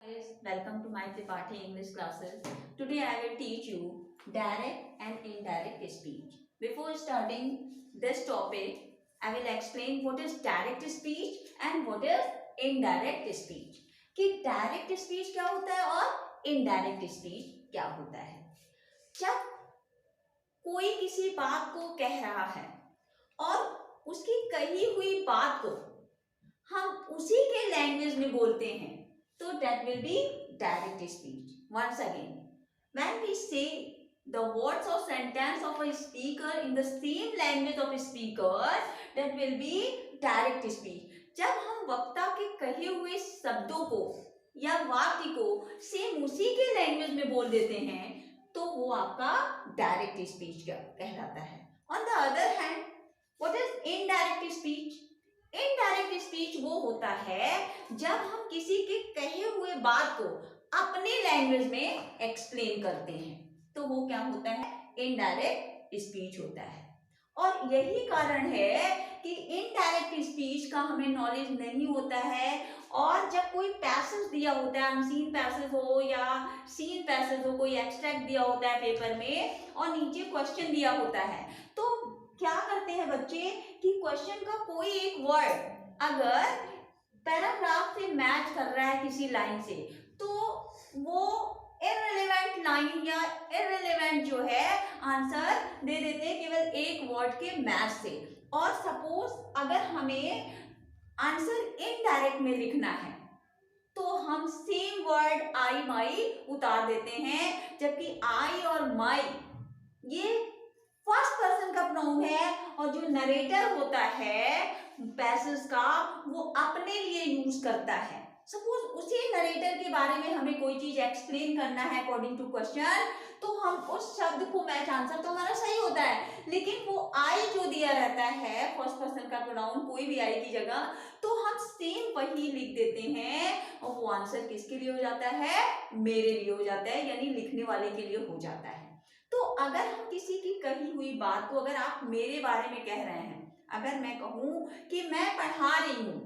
Guys, welcome to my Tripathi English classes. Today I will teach you direct and indirect speech. Before starting this topic, I will explain what is direct speech and what is indirect speech. कि direct speech क्या होता है और indirect speech क्या होता है. जब कोई किसी बात को कह रहा है और उसकी कही हुई बात को हम उसी के लैंग्वेज में बोलते हैं, so that will be direct speech. Once again, when we say the words or sentence of a speaker in the same language of a speaker, that will be direct speech. जब हम वक्ता के कहे हुए शब्दों को या वाक्य को सेम उसी के लैंग्वेज में बोल देते हैं तो वो आपका डायरेक्ट स्पीच कहलाता है. On the other hand, what is indirect speech? Indirect speech वो होता है जब हम किसी के कहे हुए बात को अपने लैंग्वेज में एक्सप्लेन करते हैं तो वो क्या होता है, इनडायरेक्ट स्पीच होता है. और यही कारण है कि इनडायरेक्ट स्पीच का हमें नॉलेज नहीं होता है और जब कोई पैसेज दिया होता है, अनसीन पैसेज हो या सीन पैसेज हो, कोई एक्सट्रैक्ट दिया होता है पेपर में और नीचे क्वेश्चन दिया होता है तो क्या करते हैं बच्चे कि क्वेश्चन का कोई एक वर्ड अगर पैराग्राफ से मैच कर रहा है किसी लाइन से तो वो इररिलेवेंट लाइन या इररिलेवेंट जो है आंसर दे देते हैं केवल एक वर्ड के मैच से. और सपोज अगर हमें आंसर इनडायरेक्ट में लिखना है तो हम सेम वर्ड आई माई उतार देते हैं, जबकि आई और माई ये फर्स्ट पर्सन का प्रोनाउन है और जो नरेटर होता है पैसेज का वो अपने लिए यूज करता है. सपोज उसी नरेटर के बारे में हमें कोई चीज एक्सप्लेन करना है अकॉर्डिंग टू क्वेश्चन तो हम उस शब्द को मैच आंसर तो हमारा सही होता है, लेकिन वो आई जो दिया रहता है फर्स्ट पर्सन का प्रोनाउन कोई भी आई की जगह तो हम सेम वही लिख देते हैं और वो आंसर किसके लिए हो जाता है, मेरे लिए हो जाता है, यानी लिखने वाले के लिए हो जाता है. तो अगर हम किसी की कही हुई बात को अगर आप मेरे बारे में कह रहे हैं, अगर मैं कहूं कि मैं पढ़ा रही हूं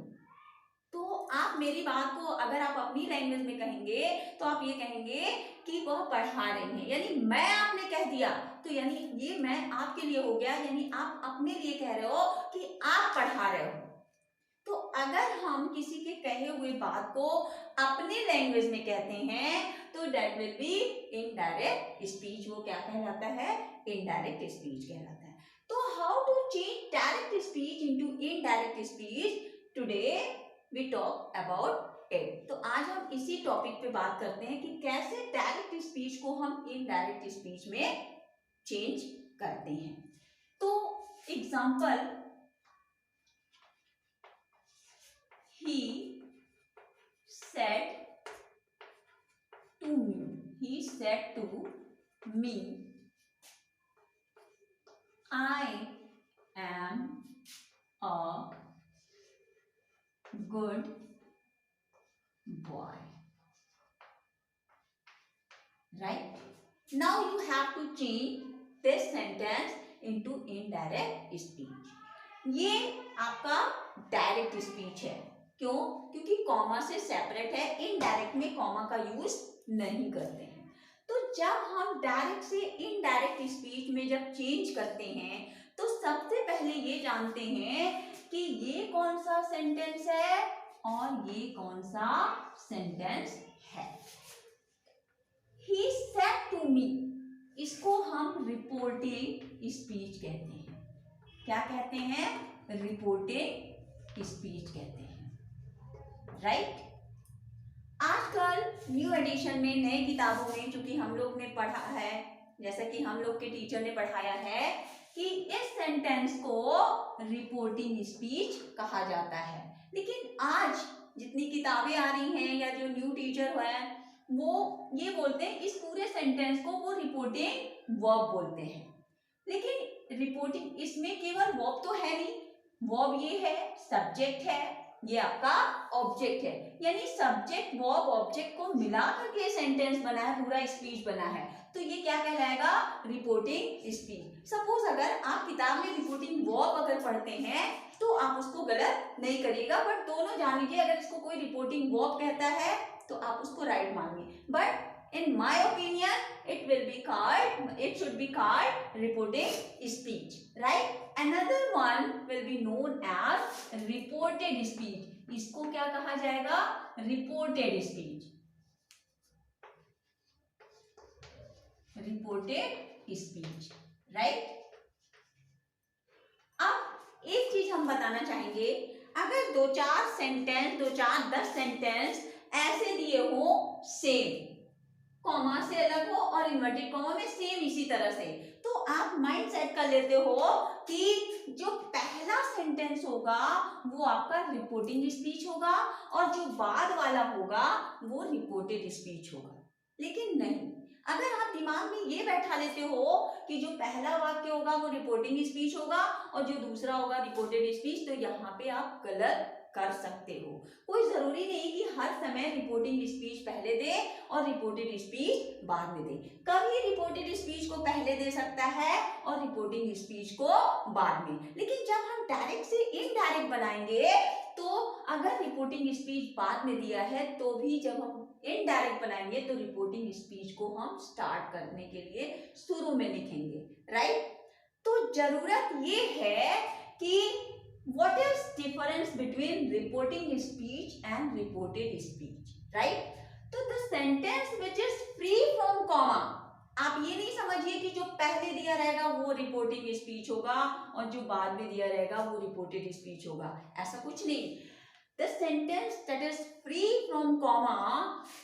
तो आप मेरी बात को अगर आप अपनी लैंग्वेज में कहेंगे तो आप ये कहेंगे कि वह पढ़ा रही है, यानी मैं आपने कह दिया तो यानी ये मैं आपके लिए हो गया, यानी आप अपने लिए कह रहे हो कि आप पढ़ा रहे हो. तो अगर हम किसी के कहे हुए बात को अपने लैंग्वेज में कहते हैं तो that will be indirect speech. वो क्या कहलाता है, इनडायरेक्ट स्पीच कहलाता है. तो how to change direct speech into indirect speech, today we talk about it. तो आज हम इसी टॉपिक पे बात करते हैं कि कैसे डायरेक्ट स्पीच को हम इनडायरेक्ट स्पीच में चेंज करते हैं. तो example, he said to me, I am a good boy. Right? Now you have to change this sentence into indirect speech. ये आपका डायरेक्ट स्पीच है. क्यों? क्योंकि कॉमा से सेपरेट है, इनडायरेक्ट में कॉमा का यूज नहीं करते हैं. तो जब हम डायरेक्ट से इनडायरेक्ट स्पीच में जब चेंज करते हैं तो सबसे पहले ये जानते हैं कि ये कौन सा सेंटेंस है और ये कौन सा सेंटेंस है. He said to me, इसको हम रिपोर्टिंग स्पीच कहते हैं. क्या कहते हैं, रिपोर्टिंग स्पीच कहते हैं. राइट? आजकल न्यू एडिशन में नए किताबों में चूंकि हम लोग ने पढ़ा है, जैसा कि हम लोग के टीचर ने पढ़ाया है कि इस सेंटेंस को रिपोर्टिंग स्पीच कहा जाता है. लेकिन आज जितनी किताबें आ रही हैं या जो न्यू टीचर है वो ये बोलते हैं इस पूरे सेंटेंस को वो रिपोर्टिंग वर्ब बोलते हैं. लेकिन रिपोर्टिंग इसमें केवल वर्ब तो है नहीं, वर्ब ये है, सब्जेक्ट है, ये आपका ऑब्जेक्ट है, यानी सब्जेक्ट वर्ब ऑब्जेक्ट को मिला करके सेंटेंस बना है, पूरा स्पीच बना है. तो ये क्या कहलाएगा, रिपोर्टिंग स्पीच. सपोज अगर आप किताब में रिपोर्टिंग वर्ब अगर पढ़ते हैं तो आप उसको गलत नहीं करिएगा, बट दोनों जान लीजिए अगर इसको कोई रिपोर्टिंग वर्ब कहता है तो आप उसको राइट मानिए, but in my opinion it should be called reporting speech, right? Another one will be known as reported speech. इसको क्या कहा जाएगा? reported speech. reported speech, right? अब एक चीज हम बताना चाहेंगे, अगर 10 सेंटेंस ऐसे दिए हो सेम, कॉमा से अलग हो और इन्वर्टेड कॉमा में सेम इसी तरह से, तो आप माइंड सेट कर लेते हो कि जो पहला सेंटेंस होगा वो आपका रिपोर्टिंग स्पीच होगा और जो बाद वाला होगा वो रिपोर्टेड स्पीच होगा। लेकिन नहीं, अगर आप दिमाग में ये बैठा लेते हो कि जो पहला वाक्य होगा वो रिपोर्टिंग स्पीच होगा और जो दूसरा होगा रिपोर्टेड स्पीच, तो यहाँ पे आप गलत कर सकते हो। कोई जरूरी नहीं कि हर समय रिपोर्टिंग स्पीच पहले दे और रिपोर्टेड स्पीच बाद में दे। कभी रिपोर्टेड स्पीच को पहले दे सकता है और रिपोर्टिंग स्पीच को बाद में। लेकिन जब हम डायरेक्ट से इनडायरेक्ट बनाएंगे तो अगर रिपोर्टिंग स्पीच बाद में दिया है तो भी जब हम इनडायरेक्ट बनाएंगे तो रिपोर्टिंग स्पीच को हम स्टार्ट करने के लिए शुरू में लिखेंगे, राइट? तो जरूरत ये है कि what is difference between reporting speech and reported speech, right? तो the sentence which is free from comma, आप ये नहीं समझिए कि जो पहले दिया रहेगा वो रिपोर्टिंग स्पीच होगा और जो बाद में दिया रहेगा वो रिपोर्टेड स्पीच होगा, ऐसा कुछ नहीं। The sentence that is free from comma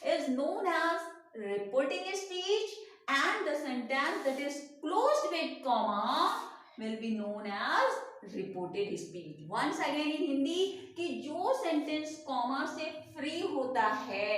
is known as reporting speech and the sentence that is closed with comma will be known as reported speech. Once again in Hindi कि जो sentence comma से free होता है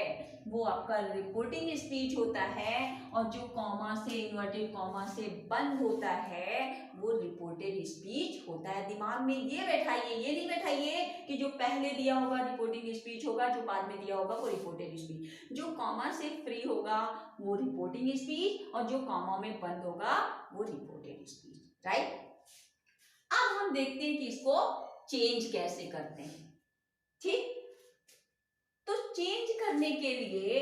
वो आपका reporting speech होता है और जो कॉमा से इन्वर्टेड कॉमा से बंद होता है वो रिपोर्टेड स्पीच होता है। दिमाग में ये बैठाइए, ये नहीं बैठाइए कि जो पहले दिया होगा रिपोर्टिंग स्पीच होगा, जो बाद में दिया होगा वो रिपोर्टेड स्पीच। जो कॉमा से फ्री होगा वो रिपोर्टिंग स्पीच और जो कॉमा में बंद होगा वो रिपोर्टेड स्पीच, राइट? अब हम देखते हैं कि इसको चेंज कैसे करते हैं, ठीक? तो चेंज करने के लिए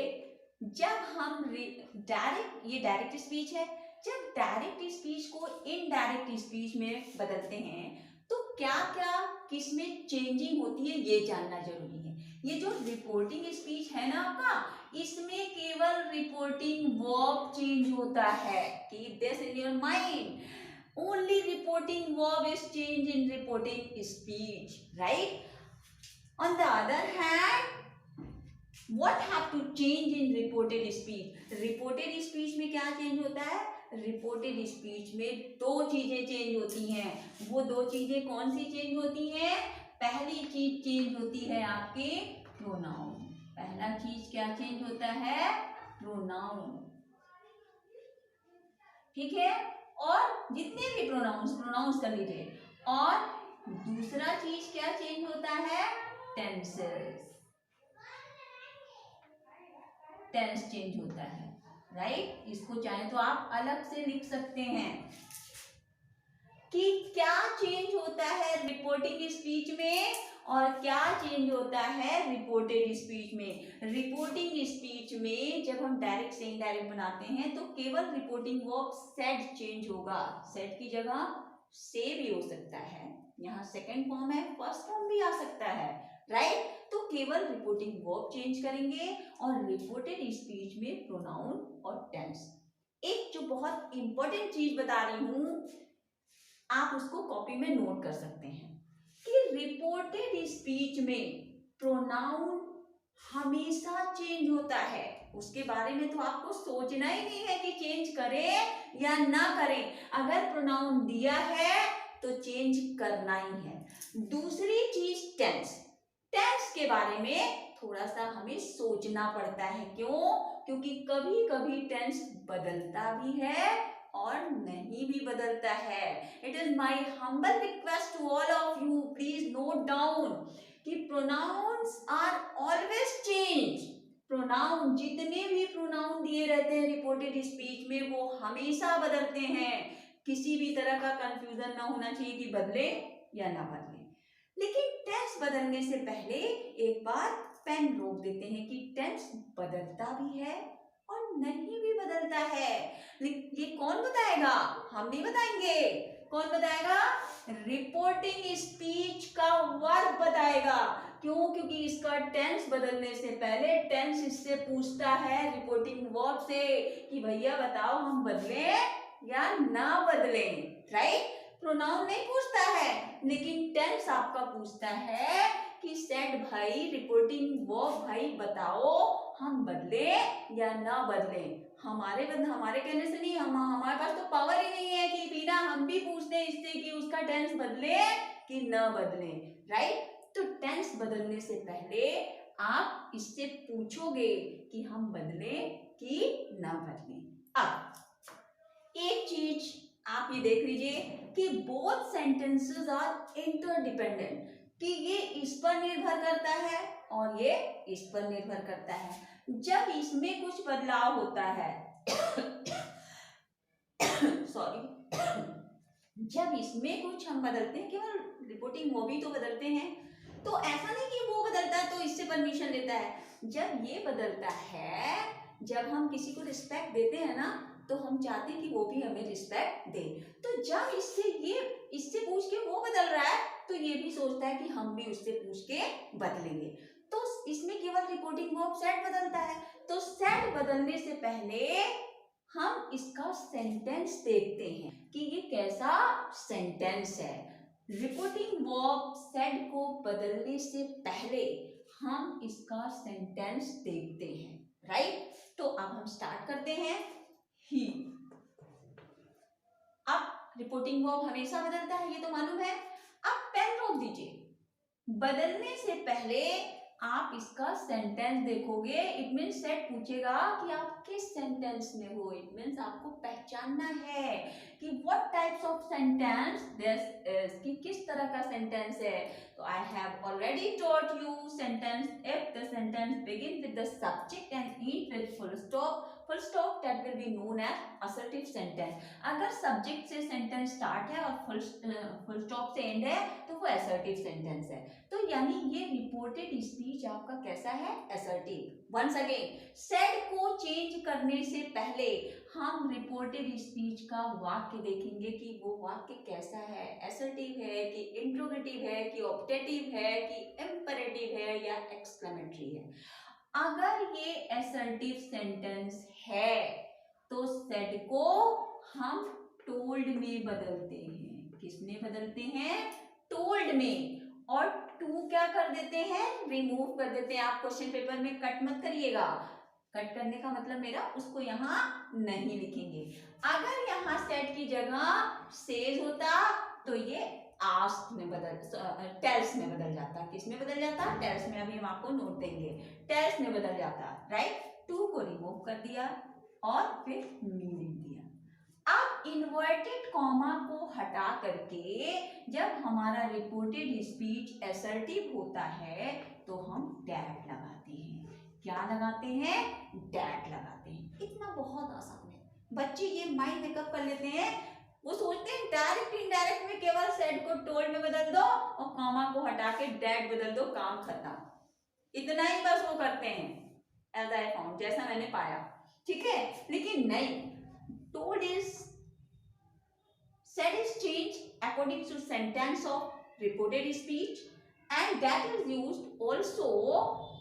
जब हम ये डायरेक्ट स्पीच है, जब डायरेक्ट स्पीच को इनडायरेक्ट स्पीच में बदलते हैं तो क्या क्या किसमें चेंजिंग होती है ये जानना जरूरी है। ये जो रिपोर्टिंग स्पीच है ना आपका, इसमें केवल रिपोर्टिंग वर्ब चेंज होता है। Keep this in your mind, only reporting verb is changed in reporting speech, right? On the other hand, what have to change in reported speech? reported speech में क्या change होता है? reported speech में दो चीजें change होती हैं। वो दो चीजें कौन सी चेंज होती हैं? पहली चीज चेंज होती है आपके प्रोनाउन। पहला चीज क्या चेंज होता है? प्रोनाउन, ठीक है? और जितने भी प्रोनाउंस कर लीजिए। और दूसरा चीज क्या चेंज होता है? टेंसेस, टेंस चेंज होता है, राइट? इसको चाहे तो आप अलग से लिख सकते हैं कि क्या चेंज होता है रिपोर्टिंग स्पीच में और क्या चेंज होता है रिपोर्टेड स्पीच में। रिपोर्टिंग स्पीच में जब हम डायरेक्ट से इनडायरेक्ट बनाते हैं तो केवल रिपोर्टिंग वर्ब सेड चेंज होगा। सेड की जगह से भी हो सकता है, यहाँ सेकंड फॉर्म है, फर्स्ट फॉर्म भी आ सकता है, राइट? तो केवल रिपोर्टिंग वर्ब चेंज करेंगे और रिपोर्टेड स्पीच में प्रोनाउन और टेंस। एक जो बहुत इंपॉर्टेंट चीज बता रही हूं, आप उसको कॉपी में नोट कर सकते हैं कि रिपोर्टेड स्पीच में प्रोनाउन हमेशा चेंज होता है। उसके बारे में तो आपको सोचना ही नहीं है कि चेंज करें या ना करें। अगर प्रोनाउन दिया है तो चेंज करना ही है। दूसरी चीज टेंस। टेंस के बारे में थोड़ा सा हमें सोचना पड़ता है। क्यों? क्योंकि कभी कभी टेंस बदलता भी है और नहीं भी बदलता है। It is my humble request to all of you, please note down कि pronouns are always change. Pronoun, जितने भी प्रोनाउन दिए रहते हैं रिपोर्टेड स्पीच में वो हमेशा बदलते हैं। किसी भी तरह का कंफ्यूजन ना होना चाहिए कि बदले या ना बदले। लेकिन टेंस बदलने से पहले एक बात पेन रोक देते हैं कि टेंस बदलता भी है और नहीं भी बदलता है। ये कौन बताएगा? हम नहीं बताएंगे। कौन बताएगा? रिपोर्टिंग स्पीच का वर्ब बताएगा। क्यों? क्योंकि इसका टेंस बदलने से पहले टेंस इससे पूछता है रिपोर्टिंग वर्ब से कि भैया बताओ हम बदलें या ना बदलें, राइट? प्रोनाउन नहीं पूछता है, लेकिन टेंस आपका पूछता है कि सेड भाई रिपोर्टिंग वर्ब भाई बताओ हम बदले या ना बदले। हमारे कहने से नहीं, हमारे पास तो पावर ही नहीं है कि बिना हम भी पूछते हैं इससे कि उसका टेंस बदले कि ना बदले, राइट? तो टेंस बदलने से पहले आप इससे पूछोगे कि हम बदले कि ना बदले। अब एक चीज आप ये देख लीजिए कि बोथ सेंटेंसेस आर इंटरडिपेंडेंट, कि ये इस पर निर्भर करता है और ये इस पर निर्भर करता है। जब इसमें कुछ बदलाव होता है सॉरी जब इसमें कुछ हम बदलते हैं, केवल रिपोर्टिंग वो भी तो बदलते हैं, तो ऐसा नहीं कि वो बदलता है तो इससे परमिशन लेता है। जब ये बदलता है, जब हम किसी को रिस्पेक्ट देते हैं ना, तो हम चाहते हैं कि वो भी हमें रिस्पेक्ट दे। तो जब इससे पूछ के वो बदल रहा है, तो ये भी सोचता है कि हम भी उससे पूछ के बदलेंगे। तो इसमें केवल रिपोर्टिंग वर्ब सेड बदलता है। तो सेड बदलने से पहले हम इसका सेंटेंस देखते हैं कि ये कैसा सेंटेंस है। रिपोर्टिंग वर्ब सेड को बदलने से पहले हम इसका सेंटेंस देखते हैं, राइट? तो अब हम स्टार्ट करते हैं। ही। अब रिपोर्टिंग वर्ब हमेशा बदलता है, ये तो मालूम है। अब पेन रोक दीजिए। बदलने से पहले आप इसका सेंटेंस देखोगे। इट मीन्स सेट पूछेगा कि आप किस सेंटेंस में हो। इट मीन्स आपको पहचानना है कि what types of sentence this is, कि किस तरह का सेंटेंस है। तो I have already taught you sentence if the sentence begin with the subject and end with full stop that will be known as assertive sentence. अगर subject से sentence start है और फुल स्टॉप से and है तो वो assertive sentence है। तो यानी ये रिपोर्टेड स्पीच आपका कैसा है? असर्टिव। वंस अगेन, सेड को चेंज करने से पहले हम रिपोर्टेड स्पीच का वाक्य देखेंगे कि वो वाक्य कैसा है, असर्टिव है कि इंट्रोगेटिव है कि ऑप्टेटिव है कि इंपेरेटिव है या एक्सक्लेमेटरी है। अगर ये असर्टिव सेंटेंस है तो सेड को हम टोल्ड में बदलते हैं। किसमें बदलते हैं? टोल्ड में। और टू क्या कर देते हैं? रिमूव कर देते हैं। आप क्वेश्चन पेपर में कट मत करिएगा। कट करने का मतलब मेरा उसको यहाँ नहीं लिखेंगे। अगर यहाँ सेड की जगह सेज होता तो ये आस्क में टेल्स में बदल जाता। किस में बदल जाता? टेल्स में। अभी हम आपको नोट देंगे। टेल्स में बदल जाता, राइट? टू को रिमूव कर दिया और फिर मीनिंग दिया। अब इन्वर्टेड कॉमा को हटा करके जब हमारा रिपोर्टेड स्पीच असर्टिव होता है तो हम डैट लगाते हैं। क्या लगाते हैं? डैट लगाते हैं। इतना बहुत आसान है। बच्चे ये माइंड मेकअप कर लेते हैं। वो सोचते हैं डायरेक्ट इंडायरेक्ट में केवल सेड को टोल्ड में बदल दो और कॉमा को हटा के डैट बदल दो, काम खत्म। इतना ही बस वो करते हैं, एज आई फाउंड, जैसा मैंने पाया, ठीक है? लेकिन नहीं, told is said is changed according to sentence of reported speech and that is used also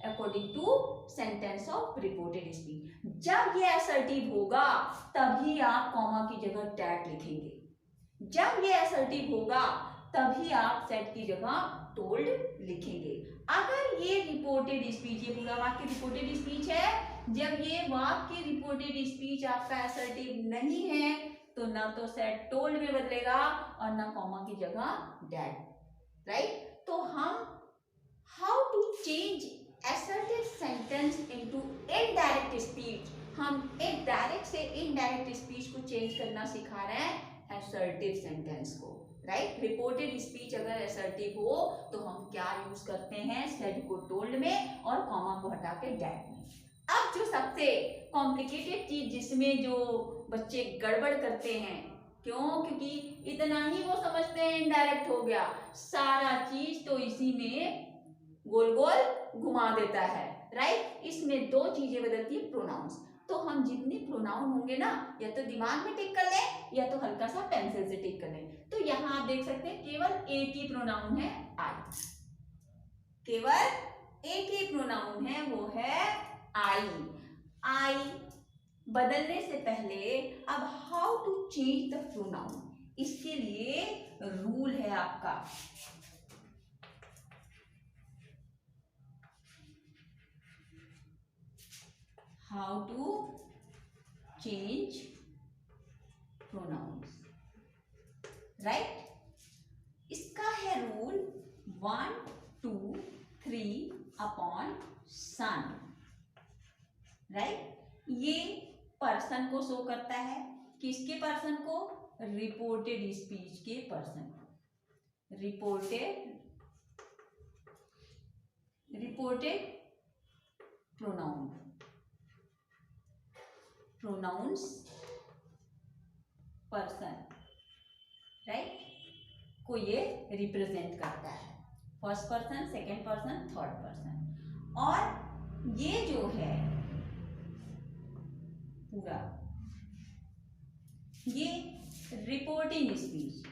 according to sentence of reported speech. जब ये assertive होगा तभी आप कॉमा की जगह that लिखेंगे। जब ये assertive होगा तभी आप said की जगह told लिखेंगे। अगर ये reported speech, ये पूरा वाक्य reported speech है, जब ये वाक्य रिपोर्टेड स्पीच आपका असर्टिव नहीं है तो ना तो सेड टोल्ड में बदलेगा और ना कॉमा की जगह डैड, राइट? तो हम how to change assertive sentence into indirect speech, हम एक डायरेक्ट से इनडायरेक्ट स्पीच को चेंज करना सिखा रहे हैं असर्टिव सेंटेंस को, राइट? रिपोर्टेड स्पीच अगर असर्टिव हो तो हम क्या यूज करते हैं? सेड को टोल्ड में और कॉमा को हटा के डैड में। अब जो सबसे कॉम्प्लिकेटेड चीज जिसमें जो बच्चे गड़बड़ करते हैं, क्यों? क्योंकि इतना ही वो समझते हैं इनडायरेक्ट हो गया, सारा चीज तो इसी में गोल गोल घुमा देता है, राइट। इसमें दो चीजें बदलती है, प्रोनाउंस। तो हम जितने प्रोनाउन होंगे ना, या तो दिमाग में टिक कर लें या तो हल्का सा पेंसिल से टिक कर लें। तो यहाँ आप देख सकते हैं केवल एक ही प्रोनाउन है आई, केवल एक ही प्रोनाउन है, वो है आई। आई बदलने से पहले अब how to change the pronoun, इसके लिए रूल है आपका। How to change pronouns, right. इसका है रूल 1 2 3 अपॉन सन, राइट। ये पर्सन को शो करता है, किसके पर्सन को, रिपोर्टेड स्पीच के पर्सन को, रिपोर्टेड प्रोनाउंस पर्सन, राइट, को ये रिप्रेजेंट करता है। First person, second person, third person. और ये जो है पूरा, ये रिपोर्टिंग स्पीच,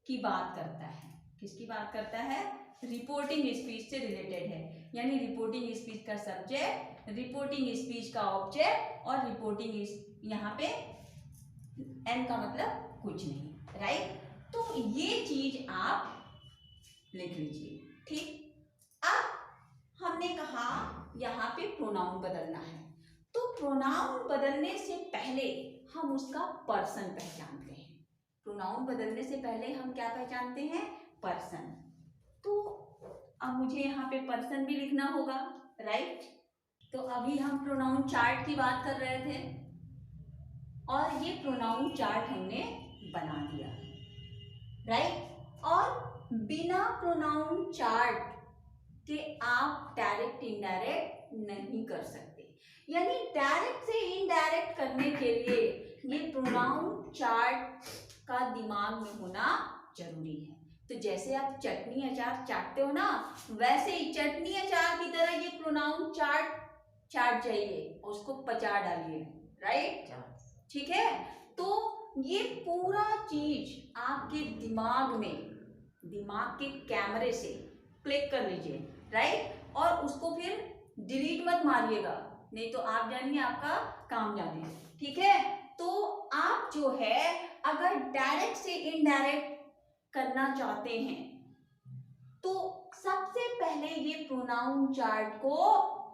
की बात करता है। किसकी बात करता है, रिपोर्टिंग स्पीच से रिलेटेड है। यानी रिपोर्टिंग स्पीच का सब्जेक्ट, रिपोर्टिंग स्पीच का ऑब्जेक्ट, और रिपोर्टिंग यहाँ पे एन का मतलब कुछ नहीं, राइट। तो ये चीज आप लिख लीजिए, ठीक। अब हमने कहा यहाँ पे प्रोनाउन बदलना है, तो प्रोनाउन बदलने से पहले हम उसका पर्सन पहचानते हैं। प्रोनाउन बदलने से पहले हम क्या पहचानते हैं, पर्सन। तो अब मुझे यहाँ पे पर्सन भी लिखना होगा, राइट। तो अभी हम प्रोनाउन चार्ट की बात कर रहे थे और ये प्रोनाउन चार्ट हमने बना दिया, राइट। और बिना प्रोनाउन चार्ट के आप डायरेक्ट इनडायरेक्ट नहीं कर सकते। यानी डायरेक्ट से इनडायरेक्ट करने के लिए ये प्रोनाउन चार्ट का दिमाग में होना जरूरी है। तो जैसे आप चटनी अचार चाटते हो ना, वैसे ही चटनी अचार की तरह ये प्रोनाउन चाट जाइए, उसको पचा डालिए, राइट, ठीक है। तो ये पूरा चीज आपके दिमाग में, दिमाग के कैमरे से क्लिक कर लीजिए, राइट। और उसको फिर डिलीट मत मारिएगा, नहीं तो आप जानिए आपका काम जानिए, ठीक है। तो आप जो है अगर डायरेक्ट से इनडायरेक्ट करना चाहते हैं तो सबसे पहले ये प्रोनाउन चार्ट को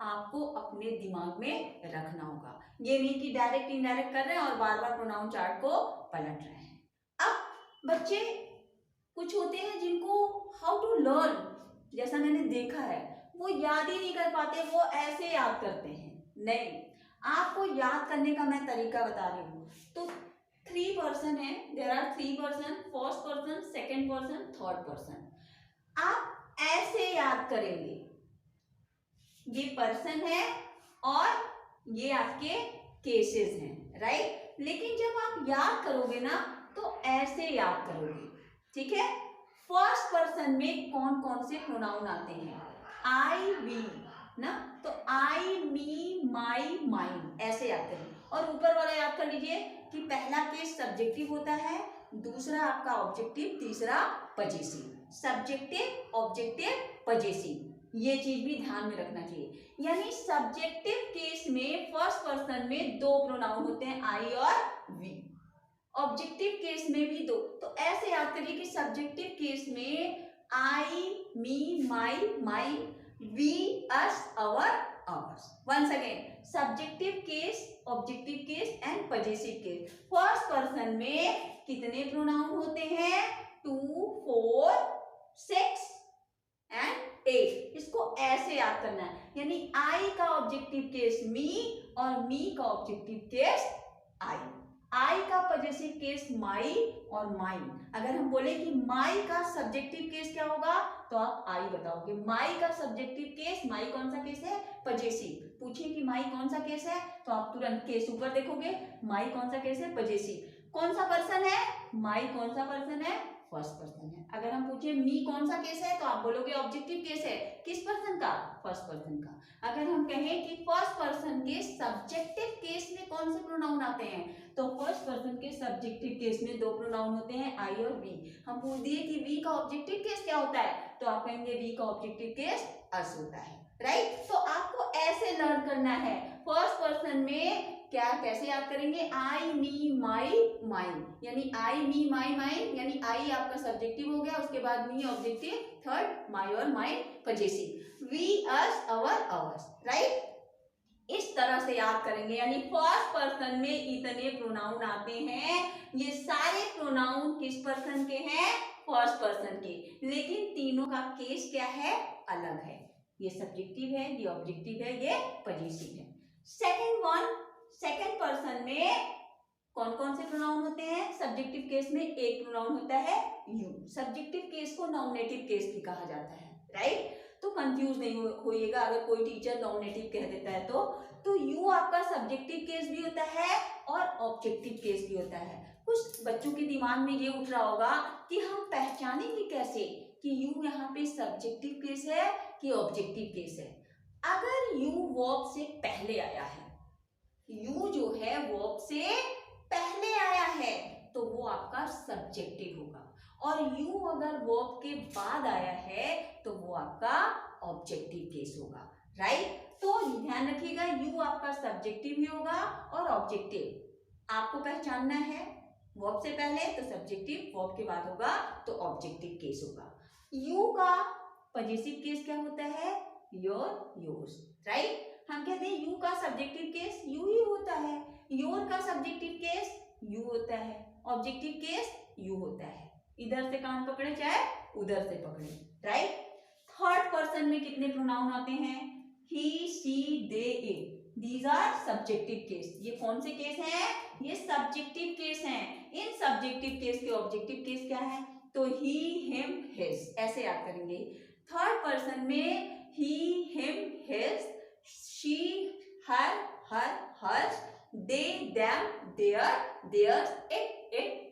आपको अपने दिमाग में रखना होगा। ये नहीं कि डायरेक्ट इनडायरेक्ट कर रहे हैं और बार बार प्रोनाउन चार्ट को पलट रहे हैं। अब बच्चे कुछ होते हैं जिनको हाउ टू लर्न, जैसा मैंने देखा है, वो याद ही नहीं कर पाते, वो ऐसे याद करते हैं। नहीं, आपको याद करने का मैं तरीका बता रही हूँ। तो 3 पर्सन है, there are 3 person, first person, second person, third person. आप ऐसे याद करेंगे, ये पर्सन है और ये आपके केसेस हैं, राइट। लेकिन जब आप याद करोगे ना तो ऐसे याद करोगे, ठीक है। फर्स्ट पर्सन में कौन कौन से प्रोनाउन आते हैं, आई, वी ना, तो आई, मी, माई, माइन, ऐसे आते हैं। और ऊपर वाला याद कर लीजिए कि पहला केस सब्जेक्टिव होता है, दूसरा आपका ऑब्जेक्टिव, तीसरा पजेसिव। सब्जेक्टिव, ऑब्जेक्टिव, पजेसिव, ये चीज भी ध्यान में रखना चाहिए। यानी सब्जेक्टिव केस में फर्स्ट पर्सन में 2 प्रोनाउन होते हैं, आई और वी। ऑब्जेक्टिव केस में भी 2। तो ऐसे याद करिए कि सब्जेक्टिव केस में I, me, my, mine, we, us, our, ours. Once again, subjective case, objective case and possessive case. First person में कितने प्रोनाउन होते हैं, 2, 4, 6 एंड 8। इसको ऐसे याद करना है। यानी आई का ऑब्जेक्टिव केस मी और मी का ऑब्जेक्टिव केस आई का पजेसिव केस माई और माइन। अगर हम बोले कि माई का सब्जेक्टिव केस क्या होगा, तो आप आई बताओगे। माई का सब्जेक्टिव केस, माई कौन सा केस है? पजेसिव। पूछिए कि माई कौन सा केस है, तो आप तुरंत केस ऊपर देखोगे, माई कौन सा केस है? पजेसिव। कौन सा पर्सन है? माई कौन सा पर्सन है? फर्स्ट पर्सन है। अगर हम पूछे मी कौन सा केस है, तो आप बोलोगे ऑब्जेक्टिव केस है। किस पर्सन का? फर्स्ट पर्सन का। अगर हम कहें कि फर्स्ट पर्सन के सब्जेक्टिव केस में कौन से प्रोनाउन आते हैं, तो फर्स्ट पर्सन के सब्जेक्टिव केस में दो प्रोनाउन होते हैं, आई और वी। हम पूछ दिए कि वी का ऑब्जेक्टिव केस क्या होता है, तो आप कहेंगे वी का ऑब्जेक्टिव केस अस होता है, राइट। तो आपको ऐसे लर्न करना है। फर्स्ट पर्सन में क्या कैसे याद करेंगे? आई मी माई माइन, यानी आई मी माई माइन, यानी आई आपका सब्जेक्टिव हो गया, उसके बाद मी ऑब्जेक्टिव, थर्ड माई और mine possessive, we us our ours, right. इस तरह से याद करेंगे, यानी फर्स्ट पर्सन में इतने प्रोनाउन आते हैं। ये सारे प्रोनाउन किस पर्सन के हैं? फर्स्ट पर्सन के। लेकिन तीनों का केस क्या है? अलग है। ये सब्जेक्टिव है, ये ऑब्जेक्टिव है, ये पजेसिव है। सेकंड पर्सन में कौन कौन से प्रोनाउन होते हैं? सब्जेक्टिव केस में एक प्रोनाउन होता है यू। सब्जेक्टिव केस को नॉमिनेटिव केस भी कहा जाता है, राइट। तो कंफ्यूज नहीं होइएगा अगर कोई टीचर नॉमिनेटिव कह देता है तो यू आपका सब्जेक्टिव केस भी होता है और ऑब्जेक्टिव केस भी होता है। कुछ बच्चों के दिमाग में ये उठ रहा होगा कि हम पहचानेंगे कैसे कि यू यहाँ पे सब्जेक्टिव केस है कि ऑब्जेक्टिव केस है। अगर यू वर्ब से पहले आया है, यू जो है वर्ब से पहले आया है, तो वो आपका सब्जेक्टिव होगा, और यू अगर वर्ब के बाद आया है तो वो आपका ऑब्जेक्टिव केस होगा, राइट। तो ध्यान रखिएगा, यू आपका सब्जेक्टिव भी होगा और ऑब्जेक्टिव। आपको पहचानना है, वर्ब से पहले तो सब्जेक्टिव, वर्ब के बाद होगा तो ऑब्जेक्टिव केस होगा। यू का पजेसिव केस क्या होता है? Your, yours, right. हम कहते हैं यू का सब्जेक्टिव केस यू ही होता है, योर का सब्जेक्टिव केस यू होता है, ऑब्जेक्टिव केस यू होता है। इधर से कान पकड़े चाहे उधर से पकड़े, राइट। थर्ड पर्सन में कितने प्रोनाउन आते हैं? He, she, they, it. These are subjective case. ये कौन से केस हैं? ये सब्जेक्टिव केस हैं। इन सब्जेक्टिव केस के ऑब्जेक्टिव केस क्या है? तो ही, हिम, हिज, ऐसे याद करेंगे। थर्ड पर्सन में he, him, his, she, her, hers, they, them, theirs,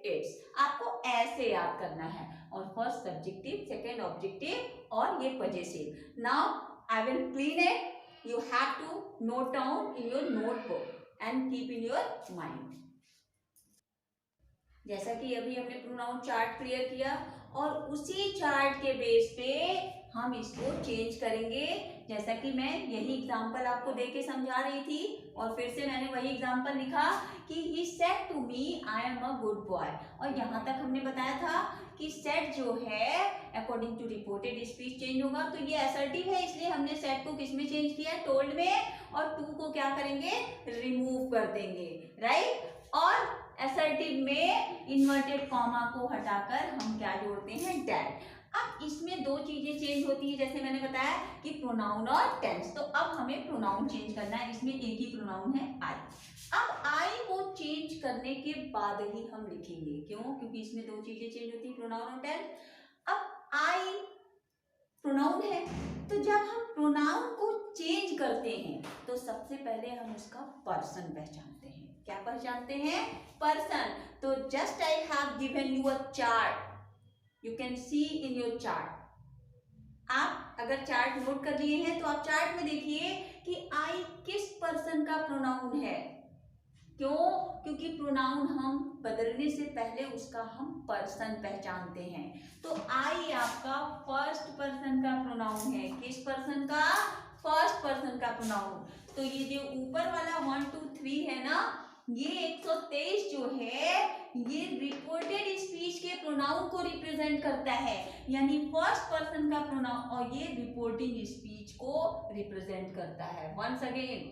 its। आपको ऐसे याद करना है। और फर्स्ट सब्जेक्टिव, सेकेंड ऑब्जेक्टिव और ये possessive. Now I will clean it, you have to note down in your notebook and keep in your mind। जैसा कि अभी हमने प्रोनाउन चार्ट क्लियर किया और उसी चार्ट के बेस पे हम इसको चेंज करेंगे। जैसा कि मैं यही एग्जांपल आपको देके समझा रही थी और फिर से मैंने वही एग्जांपल लिखा कि he said to me I am a good boy। और यहाँ तक हमने बताया था कि said जो है according to reported speech change होगा, तो ये असर्टिव है इसलिए हमने said को किस में चेंज किया? टोल्ड में, और टू को क्या करेंगे? रिमूव कर देंगे, राइट। और असर्टिव में इन्वर्टेड कॉमा को हटाकर हम क्या जोड़ते हैं? डैट। अब इसमें दो चीजें चेंज होती है, जैसे मैंने बताया कि प्रोनाउन और टेंस। तो अब हमें प्रोनाउन चेंज करना है, इसमें एक ही प्रोनाउन है आई। अब आई को चेंज करने के बाद ही हम लिखेंगे, क्यों? क्योंकि इसमें दो चीजें चेंज होती है, प्रोनाउन और टेंस। अब आई प्रोनाउन है, तो जब हम प्रोनाउन को चेंज करते हैं तो सबसे पहले हम उसका पर्सन पहचानते हैं। क्या पहचानते हैं? पर्सन। तो just I have given you a chart, you can see in your chart. आप अगर चार्ट नोट कर लिए हैं तो आप चार्ट में देखिए कि आई किस पर्सन का प्रोनाउन है। क्यों? क्योंकि प्रोनाउन हम बदलने से पहले उसका हम पर्सन पहचानते हैं। तो आई आपका फर्स्ट पर्सन का प्रोनाउन है। किस पर्सन का? फर्स्ट पर्सन का प्रोनाउन। तो ये जो ऊपर वाला 1 2 3 है ना, ये 123 जो है ये रिपोर्टेड स्पीच के प्रोनाउन को रिप्रेजेंट करता है, यानी फर्स्ट पर्सन का प्रोनाउन, और ये रिपोर्टिंग स्पीच को रिप्रेजेंट करता है। वंस अगेन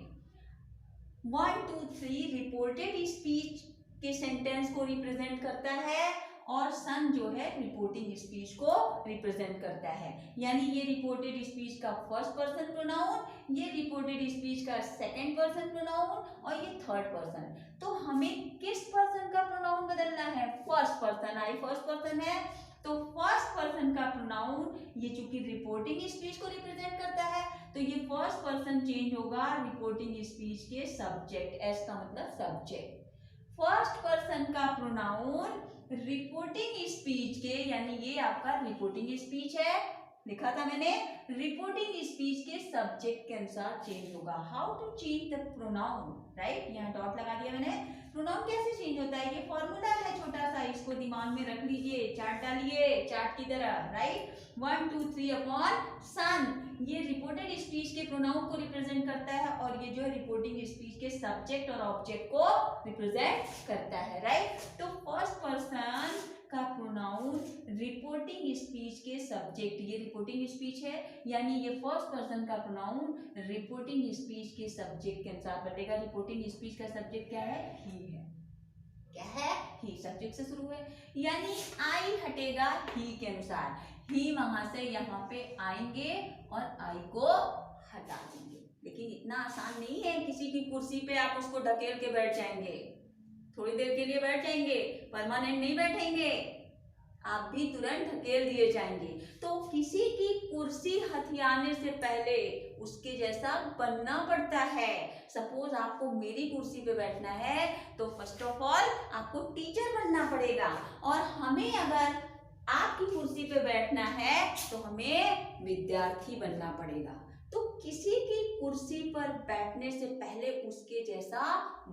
1 2 3 रिपोर्टेड स्पीच के सेंटेंस को रिप्रेजेंट करता है और सन जो है रिपोर्टिंग स्पीच को रिप्रेजेंट करता है, यानी ये रिपोर्टेड स्पीच का फर्स्ट पर्सन प्रोनाउन, ये रिपोर्टेड स्पीच का सेकंड पर्सन प्रोनाउन और ये थर्ड पर्सन। तो हमें किस पर्सन का प्रोनाउन बदलना है? First person. I first person है तो फर्स्ट पर्सन का प्रोनाउन ये चूंकि रिपोर्टिंग स्पीच को रिप्रेजेंट करता है तो ये फर्स्ट पर्सन चेंज होगा रिपोर्टिंग स्पीच के सब्जेक्ट, एस का मतलब सब्जेक्ट। फर्स्ट पर्सन का प्रोनाउन रिपोर्टिंग स्पीच के, यानी ये आपका रिपोर्टिंग स्पीच है, लिखा था मैंने, रिपोर्टिंग स्पीच के सब्जेक्ट के अनुसार चेंज होगा। How to change the pronoun, right, यहाँ डॉट लगा दिया मैंने। प्रोनाउन कैसे चेंज होता है, ये फॉर्मूला है छोटा सा, इसको दिमाग में रख लीजिए, चार्ट डालिए चार्ट की तरह, राइट। 1 2 3 अपॉन सन, ये रिपोर्टेड स्पीच के प्रोनाउन को रिप्रेजेंट करता है और ये जो है रिपोर्टिंग स्पीच के सब्जेक्ट और ऑब्जेक्ट को रिप्रेजेंट करता है, राइट। तो फर्स्ट पर्सन का प्रोनाउन रिपोर्टिंग स्पीच के सब्जेक्ट, ये रिपोर्टिंग स्पीच है यानी ये फर्स्ट पर्सन का प्रोनाउन रिपोर्टिंग स्पीच के सब्जेक्ट के अनुसार बदलेगा। रिपोर्टिंग स्पीच का सब्जेक्ट क्या है, ही है, क्या है, ही, सब्जेक्ट से शुरू है, यानी आई हटेगा ही के अनुसार, ही वहां से यहाँ पे आएंगे और आई को हटा देंगे। लेकिन इतना आसान नहीं है, किसी की कुर्सी पे आप उसको ढकेल के बैठ जाएंगे, थोड़ी देर के लिए बैठ जाएंगे, परमानेंट नहीं बैठेंगे, आप भी तुरंत ढकेल दिए जाएंगे। तो किसी की कुर्सी हथियाने से पहले उसके जैसा बनना पड़ता है। सपोज आपको मेरी कुर्सी पे बैठना है तो फर्स्ट ऑफ ऑल आपको टीचर बनना पड़ेगा, और हमें अगर आपकी कुर्सी पे बैठना है तो हमें विद्यार्थी बनना पड़ेगा। तो किसी की कुर्सी पर बैठने से पहले उसके जैसा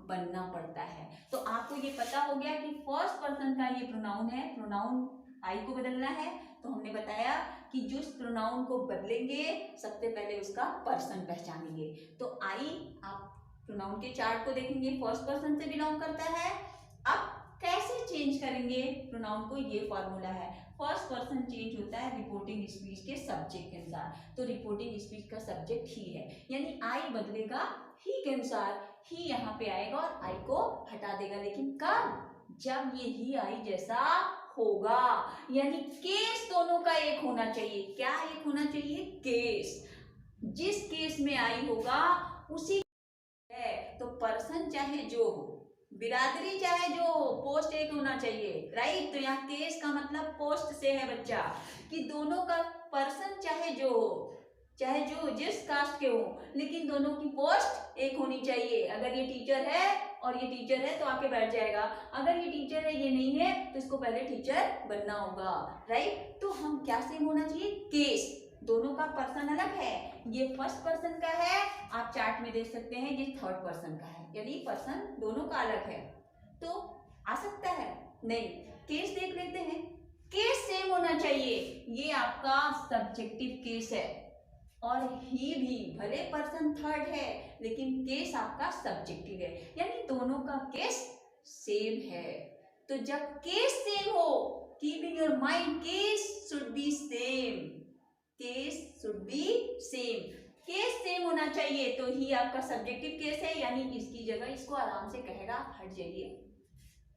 बनना पड़ता है। तो आपको ये पता हो गया कि फर्स्ट पर्सन का ये प्रोनाउन है, प्रोनाउन आई को बदलना है। तो हमने बताया कि जिस प्रोनाउन को बदलेंगे सबसे पहले उसका पर्सन पहचानेंगे। तो आई, आप प्रोनाउन के चार्ट को देखेंगे, फर्स्ट पर्सन से बिलोंग करता है। अब कैसे चेंज करेंगे प्रोनाउन को, ये फॉर्मूला है, फर्स्ट पर्सन चेंज होता है रिपोर्टिंग स्पीच के सब्जेक्ट के अनुसार। तो रिपोर्टिंग स्पीच का सब्जेक्ट ही है, यानी आई बदलेगा ही के अनुसार, ही यहाँ पे आएगा और आई को हटा देगा। लेकिन कब, जब ये ही आई जैसा होगा, यानी केस दोनों का एक होना चाहिए। क्या एक होना चाहिए, केस, जिस केस में आई होगा उसी है। तो पर्सन चाहे जो हो, बिरादरी चाहे जो हो, पोस्ट एक होना चाहिए, राइट। तो यहाँ केस का मतलब पोस्ट से है बच्चा, कि दोनों का पर्सन चाहे जो हो, चाहे जो जिस कास्ट के हो, लेकिन दोनों की पोस्ट एक होनी चाहिए। अगर ये टीचर है और ये टीचर है तो आके बैठ जाएगा, अगर ये टीचर है ये नहीं है तो इसको पहले टीचर बनना होगा, राइट। तो हम क्या सेम होना चाहिए, केस, दोनों का पर्सन अलग है, ये फर्स्ट पर्सन का है, आप चार्ट में देख सकते हैं, ये थर्ड पर्सन का है, यानी पर्सन दोनों का अलग है। तो आ सकता है, नहीं, केस देख लेते हैं, केस सेम होना चाहिए, ये आपका सब्जेक्टिव केस है, और ही भी भले पर्सन थर्ड है लेकिन केस आपका सब्जेक्टिव है, यानी दोनों का केस सेम है। तो जब केस सेम हो, keep in your mind, case should be same, case should be same, case same होना चाहिए। तो ही आपका सब्जेक्टिव केस है, यानी इसकी जगह इसको आराम से कहेगा हट जाइए,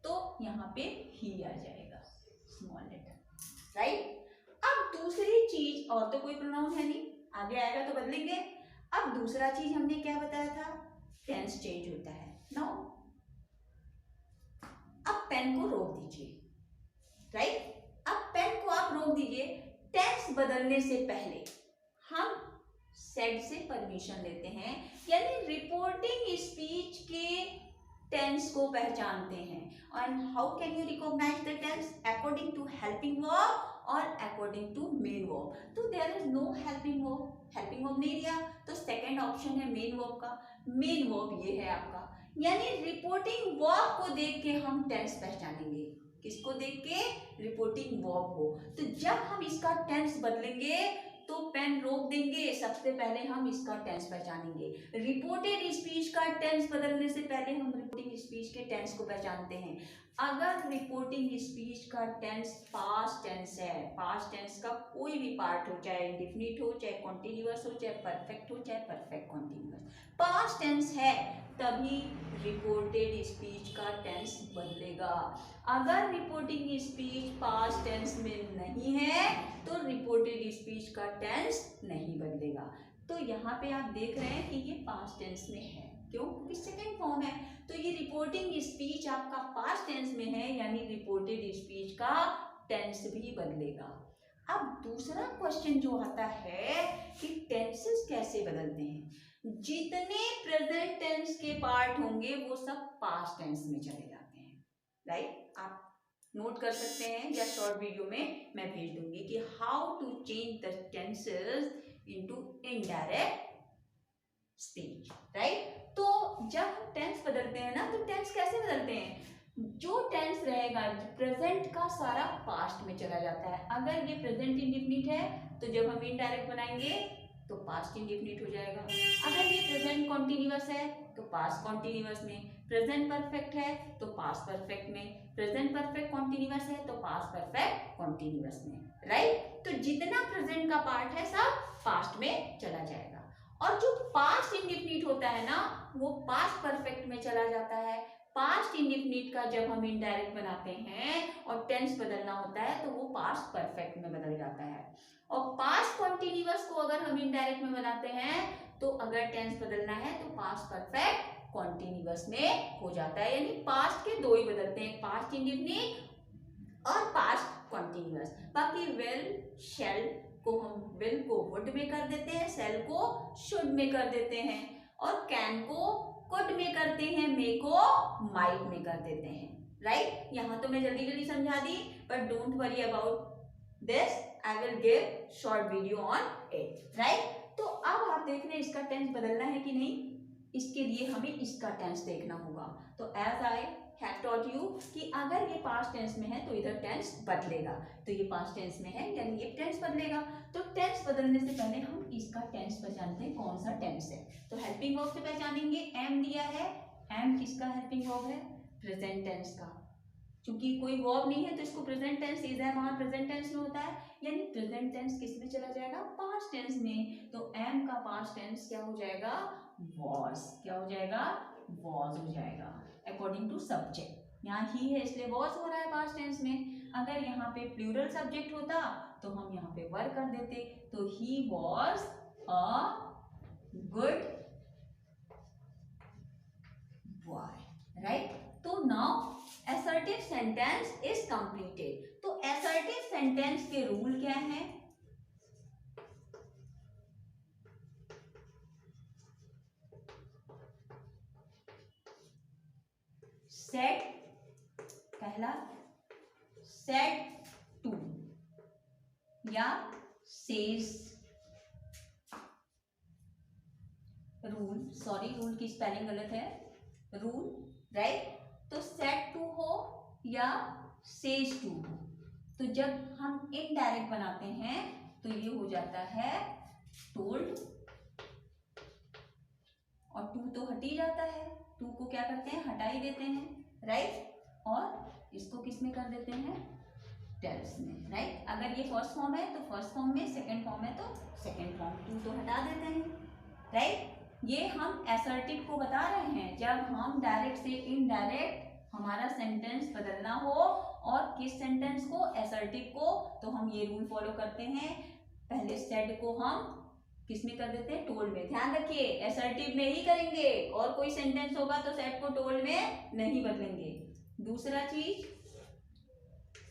तो यहाँ पे ही आ जाएगा, स्मॉल लेटर, राइट। अब दूसरी चीज, और तो कोई प्रोनाउन है नहीं, आगे आएगा तो बदलेंगे। अब दूसरा चीज हमने क्या बताया था, टेंस चेंज होता है। नाउ अब पेन को रोक दीजिए, राइट, अब पेन को आप रोक दीजिए। टेंस बदलने से पहले हम सेड से परमिशन लेते हैं, यानी रिपोर्टिंग स्पीच के टेंस को पहचानते हैं। And how can you recognise the tense, according to helping verb और अकॉर्डिंग टू मेन वर्ब। तो there is no helping verb, helping verb नहीं दिया, तो सेकंड ऑप्शन है मेन वर्ब का। मेन वर्ब ये है आपका, यानी रिपोर्टिंग वर्ब को देख के हम टेंस पहचानेंगे। किसको देख के, रिपोर्टिंग वर्ब को। तो जब हम इसका टेंस बदलेंगे तो पेन रोक देंगे, सबसे पहले हम इसका टेंस पहचानेंगे। रिपोर्टेड स्पीच का टेंस बदलने से पहले हम रिपोर्टिंग स्पीच के टेंस को पहचानते हैं। अगर रिपोर्टिंग स्पीच का टेंस पास्ट टेंस है, पास्ट टेंस का कोई भी पार्ट हो, चाहे इंडेफिनिट हो, चाहे कॉन्टिन्यूअस हो, चाहे परफेक्ट हो, चाहे परफेक्ट कॉन्टिन्यूअस, पास्ट टेंस है, तभी रिपोर्टेड स्पीच का टेंस बदलेगा। अगर रिपोर्टिंग स्पीच पास्ट टेंस में नहीं है तो रिपोर्टेड स्पीच का टेंस नहीं बदलेगा। तो यहाँ पे आप देख रहे हैं कि ये पास्ट टेंस में है, क्यों, क्योंकि सेकंड फॉर्म है। तो ये रिपोर्टिंग स्पीच आपका पास्ट टेंस में है, यानी रिपोर्टेड स्पीच का टेंस भी बदलेगा। अब दूसरा क्वेश्चन जो आता है कि टेंसेस कैसे बदलते हैं। जितने प्रेजेंट टेंस के पार्ट होंगे वो सब पास्ट टेंस में चले जाते हैं, राइट। आप नोट कर सकते हैं या शॉर्ट वीडियो में मैं भेज दूंगी कि how to change the tenses into indirect speech, right. तो जब हम टेंस बदलते हैं ना, तो टेंस कैसे बदलते हैं, जो टेंस रहेगा प्रेजेंट का सारा पास्ट में चला जाता है। अगर ये प्रेजेंट इंडेफिनिट है तो जब हम इनडायरेक्ट बनाएंगे तो पास्ट इंडेफिनिट हो जाएगा। अगर ये प्रेजेंट कॉन्टिन्यूअस है तो पास्ट कॉन्टिन्यूअस में, प्रेजेंट परफेक्ट है तो पास्ट परफेक्ट में, प्रेजेंट परफेक्ट कॉन्टिन्यूअस है तो पास्ट परफेक्ट कॉन्टिन्यूअस में, राइट। तो जितना प्रेजेंट का पार्ट है सब पास्ट में चला जाएगा, और जो पास्ट इंडेफिनिट होता है ना वो पास्ट परफेक्ट में चला जाता है। पास्ट इंडेफिनिट का जब हम इनडायरेक्ट बनाते हैं और टेंस बदलना होता है तो वो पास्ट परफेक्ट में बदल जाता है। और पास्ट कॉन्टिन्यूअस को अगर हम इनडायरेक्ट में बनाते हैं तो अगर टेंस बदलना है तो पास्ट परफेक्ट कॉन्टिन्यूअस में हो जाता है। यानी पास्ट के दो ही बदलते हैं, पास्ट इंडेफिनिट और पास्ट कॉन्टिन्यूअस। बाकी विल शैल को हम विल को वुड में कर देते हैं, सेल को शुड में कर देते हैं, और कैन को कुड में करते हैं, मे को माइट में कर देते हैं, राइट। यहाँ तो मैं जल्दी जल्दी समझा दी, but don't worry about this, I will give short video on it, right. तो अब आप देख रहे हैं इसका टेंस बदलना है कि नहीं, इसके लिए हमें इसका टेंस देखना होगा। तो as I have taught you कि अगर ये पास्ट टेंस में है तो इधर टेंस बदलेगा, तो ये पास्ट टेंस में है यानी ये टेंस बदलेगा। तो टेंस बदलने से पहले हम इसका टेंस पहचानते हैं कौन सा टेंस है। तो हेल्पिंग वर्ब से पहचानेंगे, एम दिया है, एम किसका हेल्पिंग वर्ब है, प्रेजेंट टेंस का। क्योंकि कोई वर्ब नहीं है तो इसको प्रेजेंट टेंस इज है, वहां प्रेजेंट टेंस में होता है, यानी प्रेजेंट टेंस किस में चला जाएगा, पास्ट टेंस में। तो एम का पास्ट टेंस क्या हो जाएगा, वॉज। क्या हो जाएगा, वॉज हो जाएगा अकॉर्डिंग टू सब्जेक्ट। यहाँ ही है इसलिए वॉज हो रहा है पास्ट टेंस में। अगर यहाँ पे प्लूरल सब्जेक्ट होता तो हम यहाँ पे वर कर देते, तो he was a good boy, right. तो now assertive sentence is completed। तो assertive sentence के रूल क्या है, said पहला, said to या says, रूल, सॉरी रूल की स्पेलिंग गलत है, रूल, राइट। तो said to हो या says to हो, तो जब हम इनडायरेक्ट बनाते हैं तो ये हो जाता है told, और टू तो हट ही जाता है, टू को क्या करते हैं, हटा ही देते हैं, राइट। और इसको किस में कर देते हैं, टेल्स में, राइट। अगर ये फर्स्ट फॉर्म है तो फर्स्ट फॉर्म में, सेकंड फॉर्म है तो सेकंड फॉर्म, टू तो हटा देते हैं, राइट। ये हम असर्टिव को बता रहे हैं, जब हम डायरेक्ट से इनडायरेक्ट हमारा सेंटेंस बदलना हो, और किस सेंटेंस को, असर्टिव को, तो हम ये रूल फॉलो करते हैं, पहले सेड को हम किस में कर देते हैं, टोल्ड में। ध्यान रखिए असर्टिव में ही करेंगे, और कोई सेंटेंस होगा तो सेड को टोल्ड में नहीं बदलेंगे। दूसरा चीज,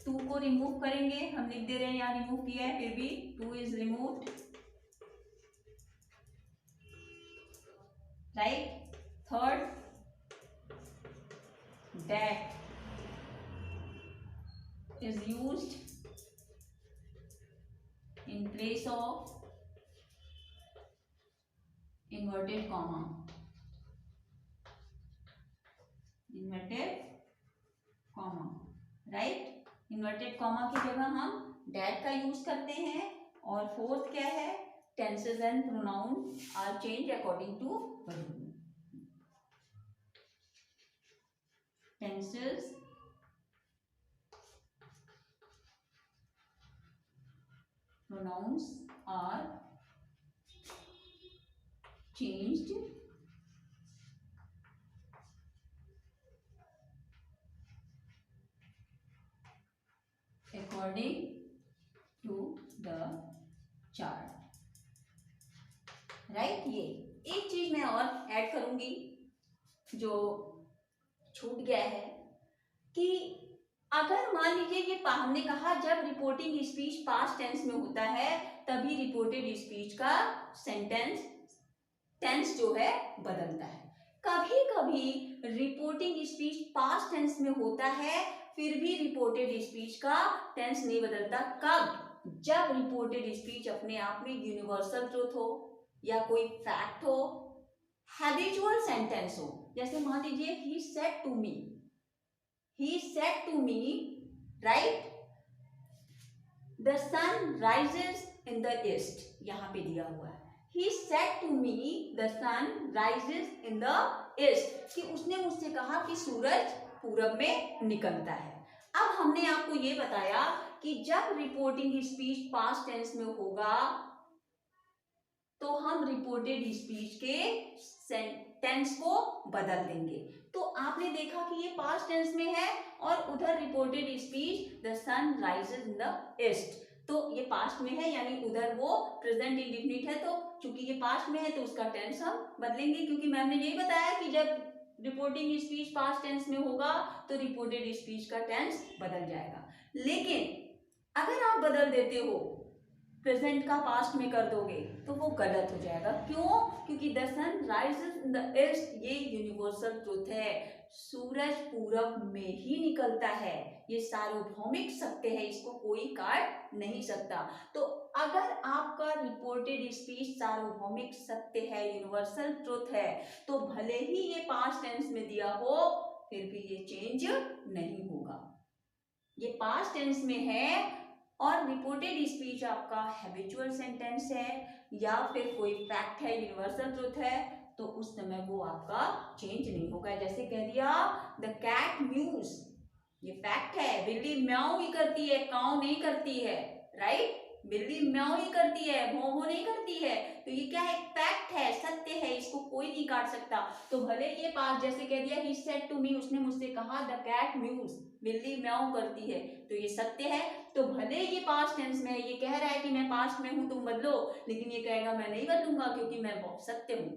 टू को रिमूव करेंगे, हम लिख दे रहे हैं यहाँ रिमूव किया है, फिर भी two is removed, right. Third, that is used in place of inverted comma, inverted comma, right. Inverted comma की जगह हम डैट का यूज करते हैं। और फोर्थ क्या है, tenses and pronoun are change according to rule, tenses pronouns are changed according to the chart, right. ये एक चीज मैं और ऐड करूंगी जो छूट गया है, कि अगर मान लीजिए ये हमने कहा जब रिपोर्टिंग स्पीच पास्ट टेंस में होता है तभी रिपोर्टेड स्पीच का सेंटेंस टेंस जो है बदलता है। कभी कभी रिपोर्टिंग स्पीच पास्ट टेंस में होता है फिर भी रिपोर्टेड स्पीच का टेंस नहीं बदलता। कब? जब रिपोर्टेड स्पीच अपने आप में यूनिवर्सल ट्रुथ हो या कोई फैक्ट हो, हैबिचुअल सेंटेंस हो। जैसे मान लीजिए he said to me, he said to me, right, the sun rises in the east, यहाँ पे दिया हुआ है he said to me the sun rises in the east, कि उसने मुझसे कहा कि सूरज पूरब में निकलता है। अब हमने आपको ये बताया कि जब रिपोर्टिंग स्पीच पास्ट टेंस में होगा तो हम रिपोर्टेड स्पीच के टेंस को बदल देंगे। तो आपने देखा कि ये पास्ट टेंस में है और उधर reported speech the sun rises in the east, तो ये पास्ट में है यानी उधर वो प्रेजेंट इंडेफिनिट है। तो चूंकि ये पास्ट में है तो उसका टेंस हम बदलेंगे, क्योंकि मैम ने यही बताया कि जब रिपोर्टिंग स्पीच पास्ट टेंस में होगा तो रिपोर्टेड स्पीच का टेंस बदल जाएगा। लेकिन अगर आप बदल देते हो प्रेजेंट का पास्ट में कर दोगे तो वो गलत हो जाएगा। क्यों? क्योंकि the sun rises in the east ये यूनिवर्सल ट्रुथ है, सूरज पूरब में ही निकलता है, ये सार्वभौमिक सत्य है, इसको कोई काट नहीं सकता। तो अगर आपका रिपोर्टेड स्पीच सार्वभौमिक सत्य है, यूनिवर्सल ट्रुथ है, तो भले ही ये पास्ट टेंस में दिया हो फिर भी ये चेंज नहीं होगा। ये पास्ट टेंस में है और रिपोर्टेड स्पीच आपका हैबिचुअल सेंटेंस है या फिर कोई फैक्ट है, यूनिवर्सल ट्रुथ है, तो उस समय वो आपका चेंज नहीं होगा। जैसे कह दिया द कैट म्यूज, ये फैक्ट है, बिल्ली म्याऊ ही करती है, काऊ नहीं करती है, राइट, बिल्ली म्याऊ ही करती है, भौं भौं नहीं करती है, तो ये क्या है? फैक्ट है, सत्य है, इसको कोई नहीं काट सकता। तो भले ये पास जैसे कह दिया ही सेड टू मी, उसने मुझसे कहा द कैट म्यूज, बिल्ली म्याऊ करती है, तो ये सत्य है। तो भले ये पास्ट टेंस में है, ये कह रहा है कि मैं पास्ट में हूं तुम बदलो, लेकिन ये कहेगा मैं नहीं बदलूंगा क्योंकि मैं बहुत सत्य हूं,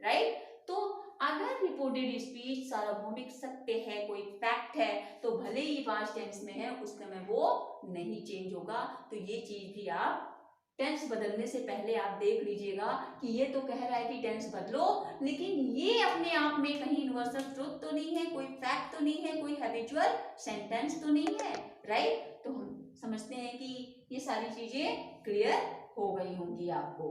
राइट। तो अगर रिपोर्टेड स्पीच सार्वभौमिक सत्य है, कोई फैक्ट है, तो भले ही पास्ट टेंस में है उस समय वो नहीं चेंज होगा। तो ये चीज भी आप टेंस बदलने से पहले आप देख लीजिएगा कि ये तो कह रहा है कि टेंस बदलो, लेकिन ये अपने आप में कहीं यूनिवर्सल ट्रुथ तो नहीं है, कोई फैक्ट तो नहीं है, कोई हैबिचुअल सेंटेंस तो नहीं है, राइट। तो हम समझते हैं कि ये सारी चीजें क्लियर हो गई होंगी आपको।